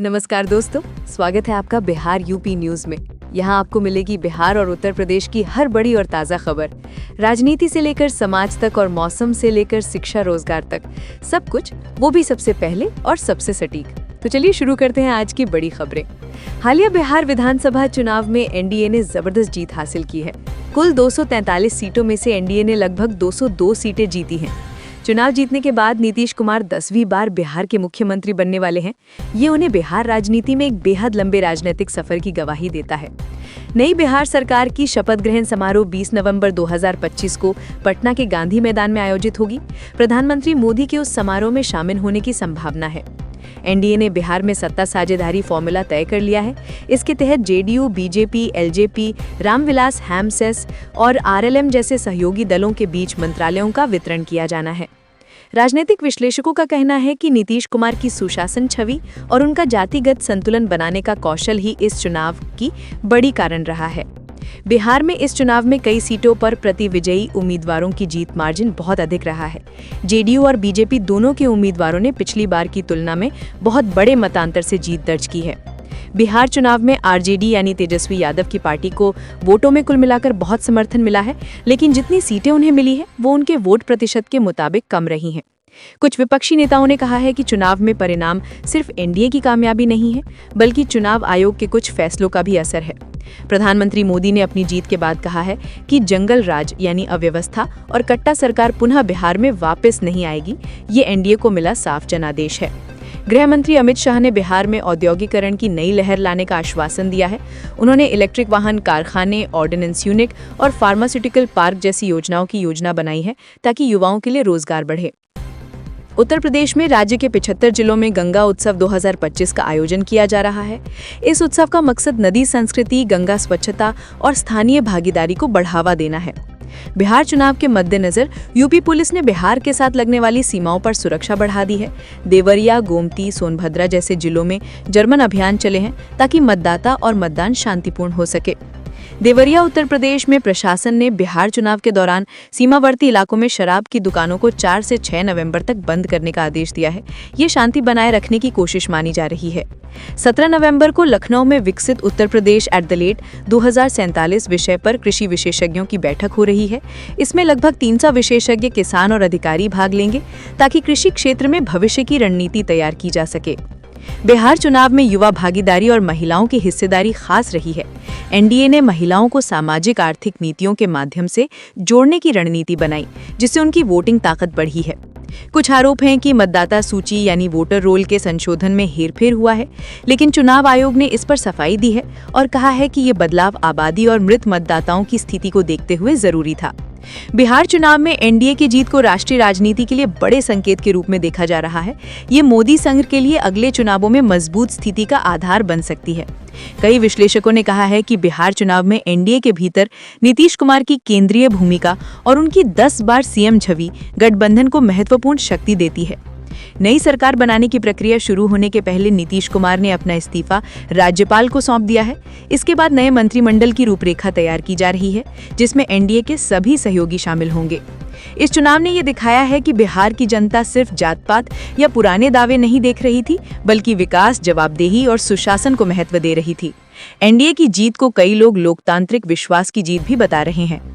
नमस्कार दोस्तों, स्वागत है आपका बिहार यूपी न्यूज में। यहाँ आपको मिलेगी बिहार और उत्तर प्रदेश की हर बड़ी और ताज़ा खबर। राजनीति से लेकर समाज तक और मौसम से लेकर शिक्षा रोजगार तक सब कुछ, वो भी सबसे पहले और सबसे सटीक। तो चलिए शुरू करते हैं आज की बड़ी खबरें। हालिया बिहार विधानसभा चुनाव में एनडीए ने जबरदस्त जीत हासिल की है। कुल 243 सीटों में से एनडीए ने लगभग 202 सीटें जीती हैं। चुनाव जीतने के बाद नीतीश कुमार 10वीं बार बिहार के मुख्यमंत्री बनने वाले हैं। ये उन्हें बिहार राजनीति में एक बेहद लंबे राजनीतिक सफर की गवाही देता है। नई बिहार सरकार की शपथ ग्रहण समारोह 20 नवंबर 2025 को पटना के गांधी मैदान में आयोजित होगी। प्रधानमंत्री मोदी के उस समारोह में शामिल होने की संभावना है। एनडीए ने बिहार में सत्ता साझेदारी फॉर्मूला तय कर लिया है। इसके तहत जेडीयू, बीजेपी, एलजेपी, रामविलास हैमसेस और आरएलएम जैसे सहयोगी दलों के बीच मंत्रालयों का वितरण किया जाना है। राजनीतिक विश्लेषकों का कहना है कि नीतीश कुमार की सुशासन छवि और उनका जातिगत संतुलन बनाने का कौशल ही इस चुनाव की बड़ी कारण रहा है। बिहार में इस चुनाव में कई सीटों पर प्रति विजयी उम्मीदवारों की जीत मार्जिन बहुत अधिक रहा है। जेडीयू और बीजेपी दोनों के उम्मीदवारों ने पिछली बार की तुलना में बहुत बड़े मतांतर से जीत दर्ज की है। बिहार चुनाव में आरजेडी यानी तेजस्वी यादव की पार्टी को वोटों में कुल मिलाकर बहुत समर्थन मिला है, लेकिन जितनी सीटें उन्हें मिली है वो उनके वोट प्रतिशत के मुताबिक कम रही हैं। कुछ विपक्षी नेताओं ने कहा है कि चुनाव में परिणाम सिर्फ एनडीए की कामयाबी नहीं है, बल्कि चुनाव आयोग के कुछ फैसलों का भी असर है। प्रधानमंत्री मोदी ने अपनी जीत के बाद कहा है कि जंगल राज यानी अव्यवस्था और कट्टा सरकार पुनः बिहार में वापस नहीं आएगी। ये एनडीए को मिला साफ जनादेश है। गृह मंत्री अमित शाह ने बिहार में औद्योगिकरण की नई लहर लाने का आश्वासन दिया है। उन्होंने इलेक्ट्रिक वाहन कारखाने, ऑर्डिनेंस यूनिट और फार्मास्यूटिकल पार्क जैसी योजनाओं की योजना बनाई है ताकि युवाओं के लिए रोजगार बढ़े। उत्तर प्रदेश में राज्य के 75 जिलों में गंगा उत्सव 2025 का आयोजन किया जा रहा है। इस उत्सव का मकसद नदी संस्कृति, गंगा स्वच्छता और स्थानीय भागीदारी को बढ़ावा देना है। बिहार चुनाव के मद्देनजर यूपी पुलिस ने बिहार के साथ लगने वाली सीमाओं पर सुरक्षा बढ़ा दी है। देवरिया, गोमती, सोनभद्रा जैसे जिलों में जर्मन अभियान चले हैं ताकि मतदाता और मतदान शांतिपूर्ण हो सके। देवरिया उत्तर प्रदेश में प्रशासन ने बिहार चुनाव के दौरान सीमावर्ती इलाकों में शराब की दुकानों को 4 से 6 नवंबर तक बंद करने का आदेश दिया है। ये शांति बनाए रखने की कोशिश मानी जा रही है। 17 नवंबर को लखनऊ में विकसित उत्तर प्रदेश @2047 विषय पर कृषि विशेषज्ञों की बैठक हो रही है। इसमें लगभग 300 विशेषज्ञ, किसान और अधिकारी भाग लेंगे ताकि कृषि क्षेत्र में भविष्य की रणनीति तैयार की जा सके। बिहार चुनाव में युवा भागीदारी और महिलाओं की हिस्सेदारी खास रही है। एनडीए ने महिलाओं को सामाजिक आर्थिक नीतियों के माध्यम से जोड़ने की रणनीति बनाई, जिससे उनकी वोटिंग ताकत बढ़ी है। कुछ आरोप हैं कि मतदाता सूची यानी वोटर रोल के संशोधन में हेरफेर हुआ है, लेकिन चुनाव आयोग ने इस पर सफाई दी है और कहा है कि ये बदलाव आबादी और मृत मतदाताओं की स्थिति को देखते हुए जरूरी था। बिहार चुनाव में एनडीए की जीत को राष्ट्रीय राजनीति के लिए बड़े संकेत के रूप में देखा जा रहा है। ये मोदी संघ के लिए अगले चुनावों में मजबूत स्थिति का आधार बन सकती है। कई विश्लेषकों ने कहा है कि बिहार चुनाव में एनडीए के भीतर नीतीश कुमार की केंद्रीय भूमिका और उनकी 10 बार सीएम छवि गठबंधन को महत्वपूर्ण शक्ति देती है। नई सरकार बनाने की प्रक्रिया शुरू होने के पहले नीतीश कुमार ने अपना इस्तीफा राज्यपाल को सौंप दिया है। इसके बाद नए मंत्रिमंडल की रूपरेखा तैयार की जा रही है, जिसमें एनडीए के सभी सहयोगी शामिल होंगे। इस चुनाव ने यह दिखाया है कि बिहार की जनता सिर्फ जात-पात या पुराने दावे नहीं देख रही थी, बल्कि विकास, जवाबदेही और सुशासन को महत्व दे रही थी। एनडीए की जीत को कई लोग लोकतांत्रिक विश्वास की जीत भी बता रहे हैं।